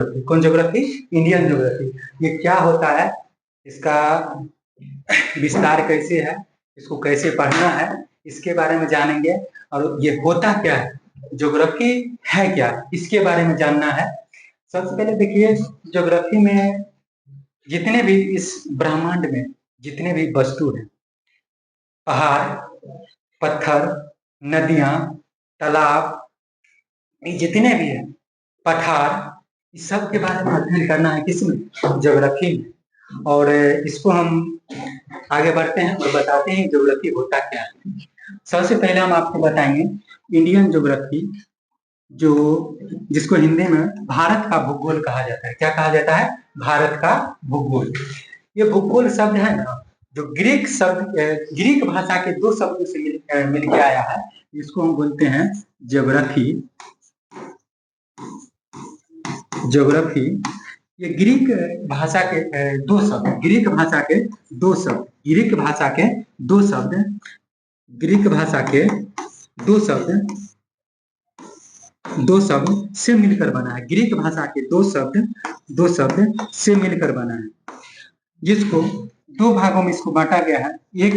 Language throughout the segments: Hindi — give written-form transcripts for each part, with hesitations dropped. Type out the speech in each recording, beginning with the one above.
कौन ज्योग्राफी? Indian geography. ये क्या होता है, इसका विस्तार कैसे है, इसको कैसे पढ़ना है, इसके बारे में जानेंगे। और ये होता क्या है, ज्योग्राफी है क्या, इसके बारे में जानना है। सबसे पहले देखिए, ज्योग्राफी में जितने भी इस ब्रह्मांड में जितने भी वस्तु हैं, पहाड़, पत्थर, नदियां, तालाब, ये जितने भी हैं, पठार, इस सब के बारे में अध्ययन करना है किसमें? ज्योग्राफी में। और इसको हम आगे बढ़ते हैं और बताते हैं ज्योग्राफी होता क्या है। सबसे पहले हम आपको बताएंगे इंडियन ज्योग्राफी, जो जिसको हिंदी में भारत का भूगोल कहा जाता है। क्या कहा जाता है? भारत का भूगोल। ये भूगोल शब्द है ना, जो ग्रीक शब्द, ग्रीक भाषा के दो शब्दों से मिल के आया है। इसको हम बोलते हैं ज्योग्राफी। ज्योग्राफी ये ग्रीक भाषा के दो शब्द, ग्रीक भाषा के दो शब्द, ग्रीक भाषा के दो शब्द, ग्रीक भाषा के दो शब्द, दो शब्द से मिलकर बना है। ग्रीक भाषा के दो शब्द से मिलकर बना है, जिसको दो भागों में इसको बांटा गया है। एक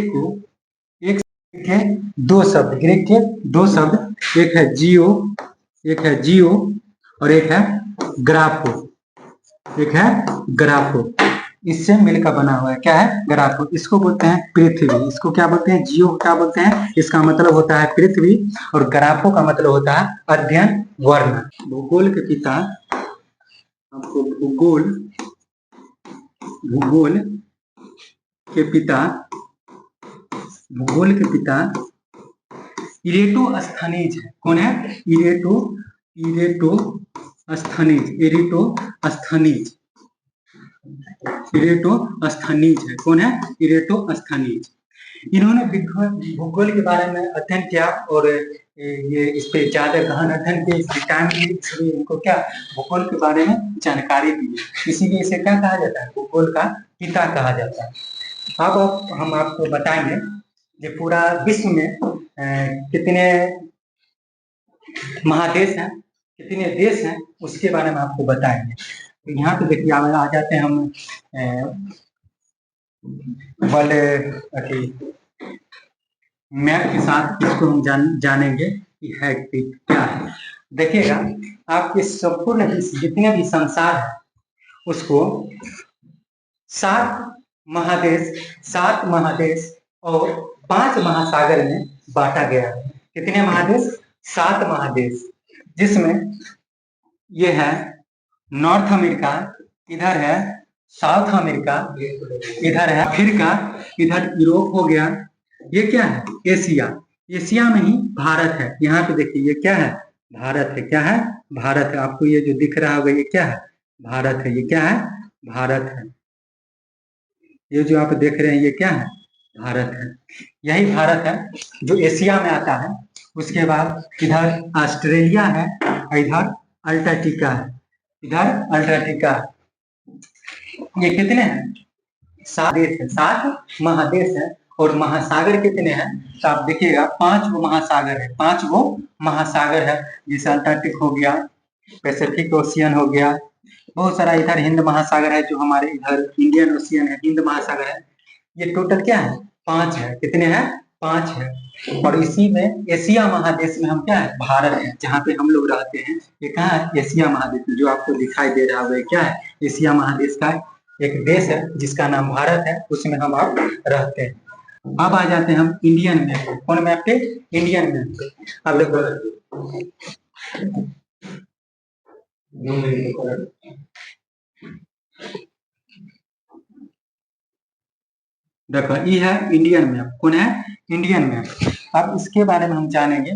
के दो शब्द, ग्रीक के दो शब्द, एक है जियो और एक है ग्राफो, एक है ग्राफो। इससे मिलकर बना हुआ है। क्या है? ग्राफो। इसको बोलते हैं पृथ्वी। इसको क्या बोलते हैं? जियो क्या बोलते हैं? इसका मतलब होता है पृथ्वी, और ग्राफो का मतलब होता है अध्ययन, वर्णन। भूगोल के पिता, आपको भूगोल के पिता इरेटोस्थनीज है। कौन है? इरेटोस्थनीज है। कौन है? इरेटोस्थनीज। इन्होंने भूगोल के बारे में अध्ययन किया और ये इस पे ज्यादा गहन अध्ययन किए। इनको क्या, भूगोल के बारे में जानकारी दी, इसीलिए इसे क्या कहा जाता है? भूगोल का पिता कहा जाता है। अब हम आपको बताएंगे कि पूरा विश्व में कितने महादेश हैं, कितने देश हैं, उसके बारे में आपको बताएंगे। तो यहाँ पे देखिए आ जाते हैं हम वर्ल्ड मैप के साथ। इसको हम जानेंगे कि है क्या है। देखिएगा, आपके संपूर्ण जितने भी संसार है, उसको सात महादेश और 5 महासागर में बांटा गया है। कितने महादेश? 7 महादेश, जिसमें ये है नॉर्थ अमेरिका, इधर है साउथ अमेरिका, इधर है अफ्रीका, इधर यूरोप हो गया। ये क्या है? एशिया। एशिया में ही भारत है। यहाँ पे देखिए, ये क्या है? भारत है। क्या है? भारत है। आपको ये जो दिख रहा होगा, ये क्या है? भारत है। ये क्या है? भारत है। ये जो आप देख रहे हैं, ये क्या है? भारत है। यही भारत है जो एशिया में आता है। उसके बाद इधर ऑस्ट्रेलिया है, इधर अंटार्कटिका है, इधर अंटार्कटिका। ये कितने हैं? 7 देश है, 7 महादेश है। और महासागर कितने हैं? तो आप देखिएगा 5 वो महासागर है, 5 वो महासागर है। जैसे अंटार्कटिक हो गया, पैसिफिक ओशियन हो गया, बहुत सारा। इधर हिंद महासागर है, जो हमारे इधर इंडियन ओशियन है, हिंद महासागर है। ये टोटल क्या है? 5 है। कितने हैं? 5 है। और इसी में एशिया महादेश में हम क्या है? भारत है, जहाँ पे हम लोग रहते हैं। ये कहाँ है? एशिया महादेश में, जो आपको दिखाई दे रहा है क्या है? एशिया महादेश का एक देश है जिसका नाम भारत है, उसमें हम आप रहते हैं। अब आ जाते हैं हम इंडियन मैप पे। कौन मैप पे? इंडियन मैप पे। अब देखो, देखो ये है इंडियन मैप। कौन है? Indian map. अब इसके बारे में हम जानेंगे।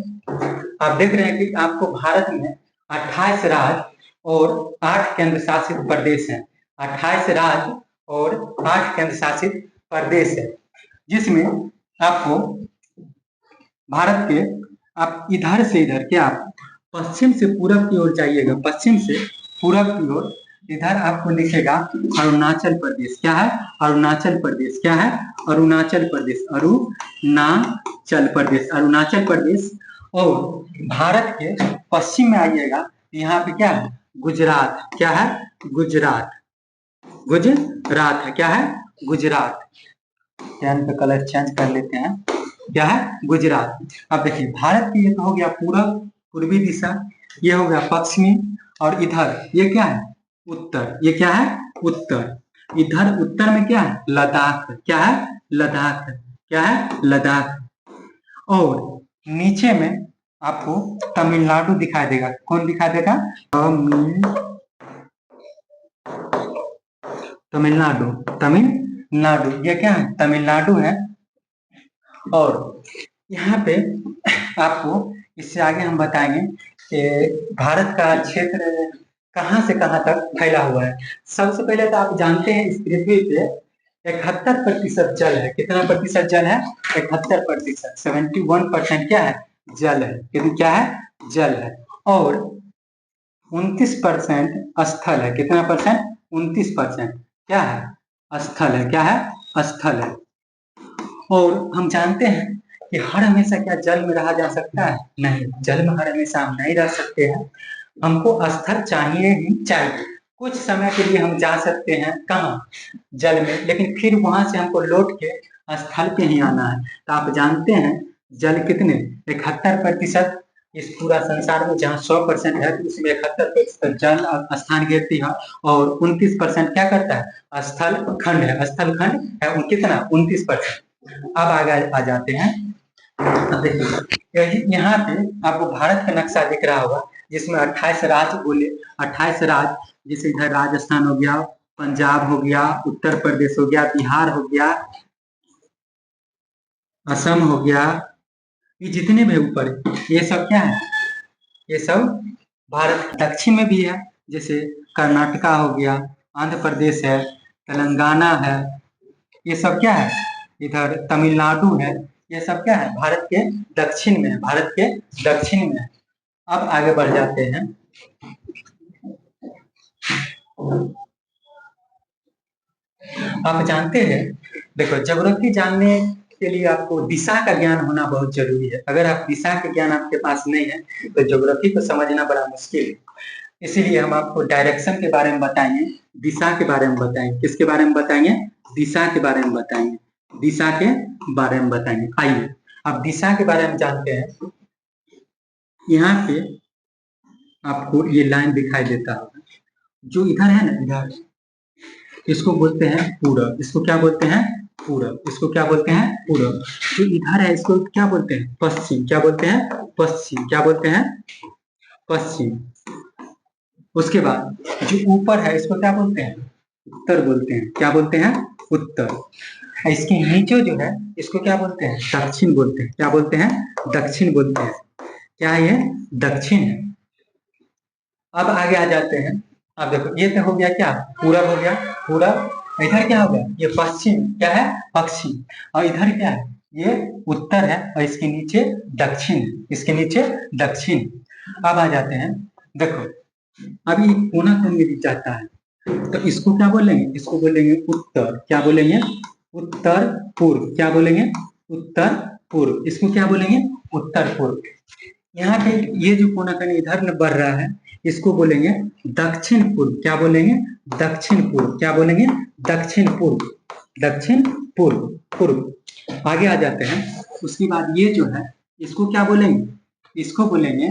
आप देख रहे हैं कि आपको भारत में 28 राज्य और 8 केंद्र शासित प्रदेश हैं। 28 राज्य और 8 केंद्र शासित प्रदेश है, जिसमें आपको भारत के, आप इधर से इधर क्या, आप पश्चिम से पूरब की ओर जाइएगा, पश्चिम से पूरब की ओर, इधर आपको लिखेगा अरुणाचल प्रदेश। क्या है? अरुणाचल प्रदेश। क्या है? अरुणाचल प्रदेश। अरुणाचल प्रदेश, अरुणाचल प्रदेश। और भारत के पश्चिम में आइएगा, यहाँ पे क्या है? गुजरात। क्या है? गुजरात। गुजरात है, क्या है? गुजरात। पेन का कलर चेंज कर लेते हैं। क्या है? गुजरात। अब देखिए भारत की ये तो हो गया पूरब, पूर्वी दिशा, ये हो गया पश्चिमी, और इधर ये क्या है? उत्तर। ये क्या है? उत्तर। इधर उत्तर में क्या है? लद्दाख। क्या है? लद्दाख। क्या है? लद्दाख। और नीचे में आपको तमिलनाडु दिखाई देगा। कौन दिखाई देगा? तमिलनाडु। तमिलनाडु ये क्या है? तमिलनाडु है। और यहाँ पे आपको इससे आगे हम बताएंगे कि भारत का क्षेत्र कहाँ से कहाँ तक फैला हुआ है। सबसे पहले तो आप जानते हैं इस पृथ्वी पे 71% जल है। कितना प्रतिशत जल है? 71%। 71% क्या है? जल है। क्योंकि क्या है? जल है। और 29% स्थल है। कितना परसेंट? 29% क्या है? स्थल है। क्या है? स्थल है। और हम जानते हैं कि हर हमेशा क्या जल में रहा जा सकता है? नहीं, जल में हर हमेशा हम नहीं रह सकते हैं। हमको स्थल चाहिए ही चाहिए। कुछ समय के लिए हम जा सकते हैं कहाँ? जल में, लेकिन फिर वहां से हमको लौट के स्थल पे ही आना है। तो आप जानते हैं जल कितने? 71%। इस पूरा संसार में जहाँ 100% है उसमें 71% जल स्थान घेरती है, और 29% क्या करता है? स्थल खंड है। स्थल खंड है कितना? 29%। अब आगे आ जाते हैं। अब देखिए यहाँ पे आपको भारत का नक्शा दिख रहा होगा, जिसमें 28 राज्य बोले। 28 राज्य, जैसे इधर राजस्थान हो गया, पंजाब हो गया, उत्तर प्रदेश हो गया, बिहार हो गया, असम हो गया, ये जितने भी ऊपर, ये सब क्या है? ये सब भारत दक्षिण में भी है। जैसे कर्नाटका हो गया, आंध्र प्रदेश है, तेलंगाना है, ये सब क्या है? इधर तमिलनाडु है। ये सब क्या है? भारत के दक्षिण में है। भारत के दक्षिण में है। अब आगे बढ़ जाते हैं। आप जानते हैं, देखो ज्योग्राफी जानने के लिए आपको दिशा का ज्ञान होना बहुत जरूरी है। अगर आप दिशा का ज्ञान आपके पास नहीं है तो ज्योग्राफी को समझना बड़ा मुश्किल है। इसीलिए हम आपको डायरेक्शन के बारे में बताएंगे, दिशा के बारे में बताएंगे। किसके बारे में बताएंगे? दिशा के बारे में बताएंगे। दिशा के बारे में बताएंगे। आइए अब दिशा के बारे में जानते हैं। यहाँ पे आपको ये लाइन दिखाई देता है, जो इधर है ना, इधर, इसको बोलते हैं पूरब। इसको क्या बोलते हैं? पूरब। इसको क्या बोलते हैं? पूरब। जो इधर है इसको क्या बोलते हैं? पश्चिम। क्या बोलते हैं? पश्चिम। क्या बोलते हैं? पश्चिम। उसके बाद जो ऊपर है इसको क्या बोलते हैं? उत्तर बोलते हैं। क्या बोलते हैं? उत्तर। इसके नीचे जो है इसको क्या बोलते हैं? दक्षिण बोलते हैं। क्या बोलते हैं? दक्षिण बोलते हैं। क्या ये? दक्षिण है। अब आगे आ जाते हैं। अब देखो ये तो हो गया क्या? पूरब हो गया। पूरब। इधर क्या हो गया? ये पश्चिम। क्या है? पश्चिम। और इधर क्या है? ये उत्तर है, और इसके नीचे दक्षिण। इसके नीचे दक्षिण। अब आ जाते हैं। देखो अभी कोना कोन में जाता है, तो इसको क्या बोलेंगे? इसको बोलेंगे उत्तर। क्या बोलेंगे? उत्तर पूर्व। क्या बोलेंगे? उत्तर पूर्व। इसको क्या बोलेंगे? उत्तर पूर्व। यहाँ पे ये जो कोना कोनी इधर न बढ़ रहा है, इसको बोलेंगे दक्षिण पूर्व। क्या बोलेंगे? दक्षिण पूर्व। क्या बोलेंगे? दक्षिण पूर्व। दक्षिण पूर्व। पूर्व। आगे आ जाते हैं। उसके बाद ये जो है इसको क्या बोलेंगे? इसको बोलेंगे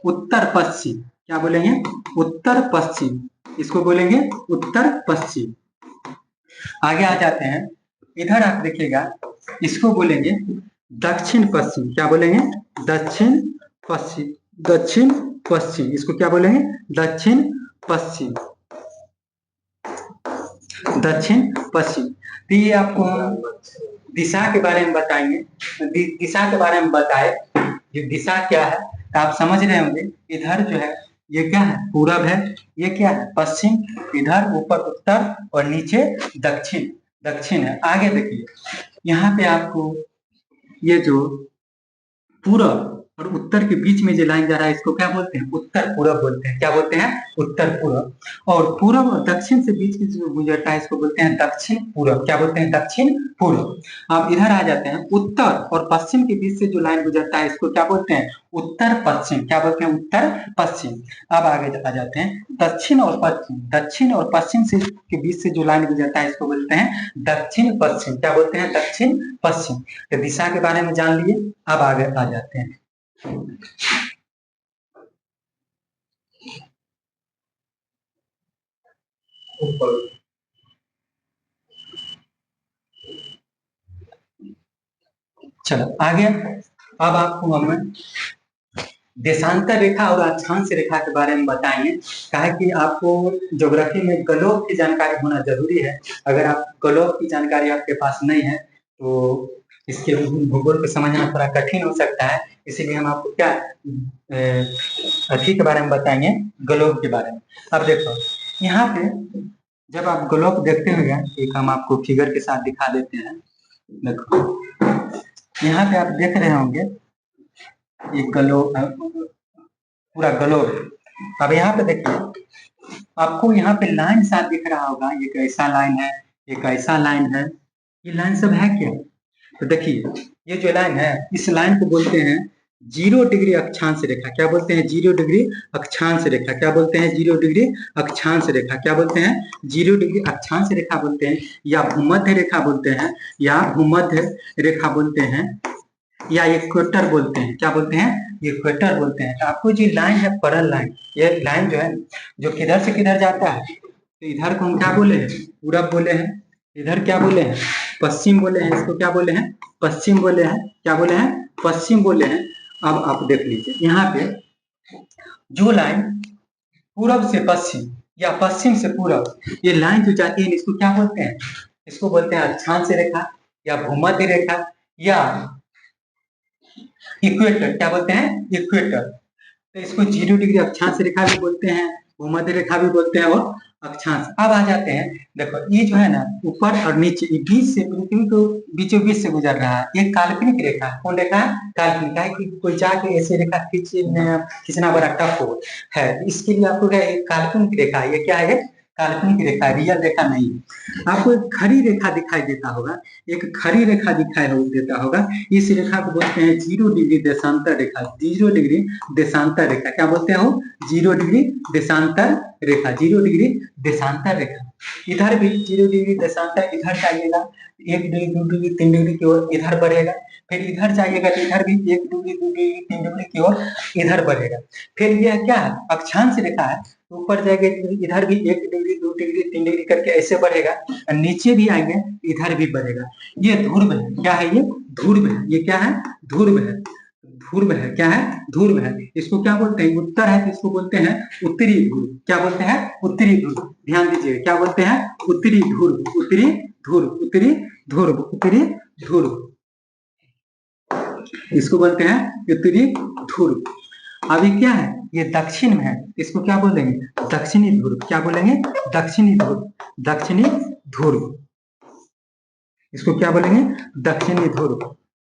उत्तर पश्चिम। क्या बोलेंगे? उत्तर पश्चिम। इसको बोलेंगे उत्तर पश्चिम। आगे आ जाते हैं। इधर आप देखिएगा, इसको बोलेंगे दक्षिण पश्चिम। क्या बोलेंगे? दक्षिण पश्चिम। दक्षिण पश्चिम। इसको क्या बोलेंगे? दक्षिण पश्चिम। दक्षिण पश्चिम। तो ये आपको दिशा के बारे में बताएंगे। दिशा के बारे में बताए, ये दिशा क्या है तो आप समझ रहे होंगे। इधर जो है ये क्या है? पूरब है। ये क्या है? पश्चिम। इधर ऊपर उत्तर और नीचे दक्षिण। दक्षिण है। आगे देखिए यहाँ पे आपको ये जो पूरब और उत्तर के बीच में जो लाइन जा रहा है इसको क्या बोलते हैं? उत्तर पूरब बोलते हैं। क्या बोलते हैं? उत्तर पूरब। और पूरब और दक्षिण से बीच की जो गुजरता है इसको बोलते हैं दक्षिण पूरब। क्या बोलते हैं? दक्षिण पूरब। अब इधर आ जाते हैं, उत्तर और पश्चिम के बीच से जो लाइन गुजरता है इसको क्या बोलते हैं? उत्तर पश्चिम। क्या बोलते हैं? उत्तर पश्चिम। अब आगे आ जाते हैं, दक्षिण और पश्चिम। दक्षिण और पश्चिम से के बीच से जो लाइन गुजरता है इसको बोलते हैं दक्षिण पश्चिम। क्या बोलते हैं? दक्षिण पश्चिम। तो दिशा के बारे में जान लिए। अब आगे आ जाते हैं, चलो आगे। अब आपको हम देशांतर रेखा और अक्षांश रेखा के बारे में बताएंगे। कहा कि आपको ज्योग्राफी में गलोब की जानकारी होना जरूरी है। अगर आप गलोब की जानकारी आपके पास नहीं है तो इसके भूगोल को समझना थोड़ा कठिन हो सकता है। इसीलिए हम आपको क्या अथी के बारे में बताएंगे, गलोब के बारे में। अब देखो यहाँ पे जब आप ग्लोब देखते होंगे, एक हम आपको फिगर के साथ दिखा देते हैं। देखो यहाँ पे आप देख रहे होंगे एक ग्लोब, पूरा ग्लोब। अब यहाँ पे देखिए, आपको यहाँ पे लाइन साथ दिख रहा होगा, एक ऐसा लाइन है, एक ऐसा लाइन है। ये लाइन सब है क्या? तो देखिए ये जो लाइन है, इस लाइन को बोलते हैं 0 डिग्री अक्षांश रेखा। क्या बोलते हैं? 0 डिग्री अक्षांश रेखा। क्या बोलते हैं? 0 डिग्री अक्षांश रेखा। क्या बोलते हैं? 0 डिग्री अक्षांश रेखा बोलते हैं, या भूमध्य रेखा बोलते हैं, या भूमध्य रेखा बोलते हैं, या इक्वेटर बोलते हैं। क्या बोलते हैं? इक्वेटर बोलते हैं। आपको जो लाइन है, परल लाइन, ये लाइन जो है जो किधर से किधर जाता है, तो इधर को हम क्या बोले हैं? पूरब बोले हैं। इधर क्या बोले हैं? पश्चिम बोले हैं। इसको क्या बोले हैं? पश्चिम बोले हैं। क्या बोले हैं? पश्चिम बोले हैं। अब आप देख लीजिए यहाँ पे जो लाइन पूरब से पश्चिम या पश्चिम से पूरब, ये लाइन जो जाती है इसको क्या बोलते हैं? इसको बोलते हैं अक्षांश रेखा, या भूमध्य रेखा, या इक्वेटर। क्या बोलते हैं? इक्वेटर। तो इसको 0 डिग्री अक्षांश रेखा भी बोलते हैं, भूमध्य रेखा भी बोलते हैं, और अक्षांश। अब आ जाते हैं, देखो ये जो है ना ऊपर और नीचे, बीच से पृथ्वी को बीचों बीच से गुजर रहा है, एक काल्पनिक रेखा। कौन रेखा है? काल्पनिक है कि कोई जाके ऐसी रेखा खींचना बड़ा टफ हो है, इसके लिए आपको क्या है? काल्पनिक रेखा। ये क्या है? काल्पनिक रेखा, रियल रेखा नहीं है। आपको एक खड़ी रेखा दिखाई देता होगा, एक खड़ी रेखा दिखाई देता होगा। इस रेखा को बोलते हैं 0 डिग्री देशांतर रेखा। 0 डिग्री देशांतर रेखा। क्या बोलते हैं? 0 डिग्री देशांतर रेखा। 0 डिग्री देशांतर रेखा। इधर भी 0 डिग्री देशांतर, इधर जाइएगा 1 डिग्री 2 डिग्री 3 डिग्री की ओर इधर बढ़ेगा। फिर इधर जाइएगा तो इधर भी 1 डिग्री 2 डिग्री 3 डिग्री की ओर इधर बढ़ेगा। फिर यह क्या है? अक्षांश रेखा है। ऊपर जाएंगे इधर भी 1 डिग्री 2 डिग्री 3 डिग्री करके ऐसे बढ़ेगा, और नीचे भी आएंगे इधर भी बढ़ेगा। ये ध्रुव है। क्या है? ये ध्रुव है। ये क्या है? ध्रुव है। ध्रुव है। क्या है? ध्रुव है। इसको क्या बोलते हैं? उत्तर है तो इसको बोलते हैं उत्तरी ध्रुव। क्या बोलते हैं? उत्तरी ध्रुव। ध्यान दीजिए, क्या बोलते हैं? उत्तरी ध्रुव। उत्तरी ध्रुव। उत्तरी ध्रुव। उत्तरी ध्रुव, इसको बोलते हैं उत्तरी ध्रुव। अभी क्या है? ये दक्षिण में है, इसको क्या बोलेंगे? दक्षिणी ध्रुव। क्या बोलेंगे? दक्षिणी ध्रुव। दक्षिणी ध्रुव, इसको क्या बोलेंगे? दक्षिणी ध्रुव।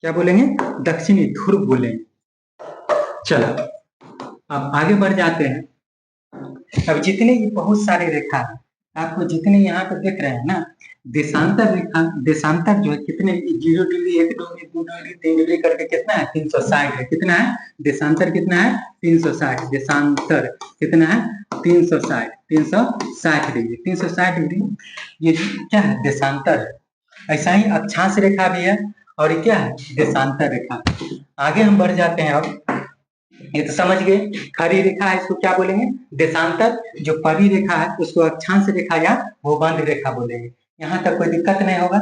क्या बोलेंगे? दक्षिणी ध्रुव बोलेंगे। चलो अब आगे बढ़ जाते हैं। अब जितने ये बहुत सारे रेखा है, आपको जितने यहाँ पे देख रहे हैं ना, देशांतर रेखा, देशांतर जो है कितने? 0 डिग्री 1 डिग्री 2 डिग्री 3 डिग्री करके कितना है? 360 है। कितना है? देशांतर कितना है? 360। देशांतर कितना है? 360। 360 डिग्री। 360 डिग्री ये क्या है? देशांतर है। ऐसा ही अक्षांश रेखा भी है, और ये क्या है? देशांतर रेखा। आगे हम बढ़ जाते हैं। अब ये तो समझ गए, खड़ी रेखा है इसको क्या बोलेंगे? देशांतर। जो परी रेखा है उसको अक्षांश रेखा या भूमध्य रेखा बोलेंगे। यहाँ तक कोई दिक्कत नहीं होगा।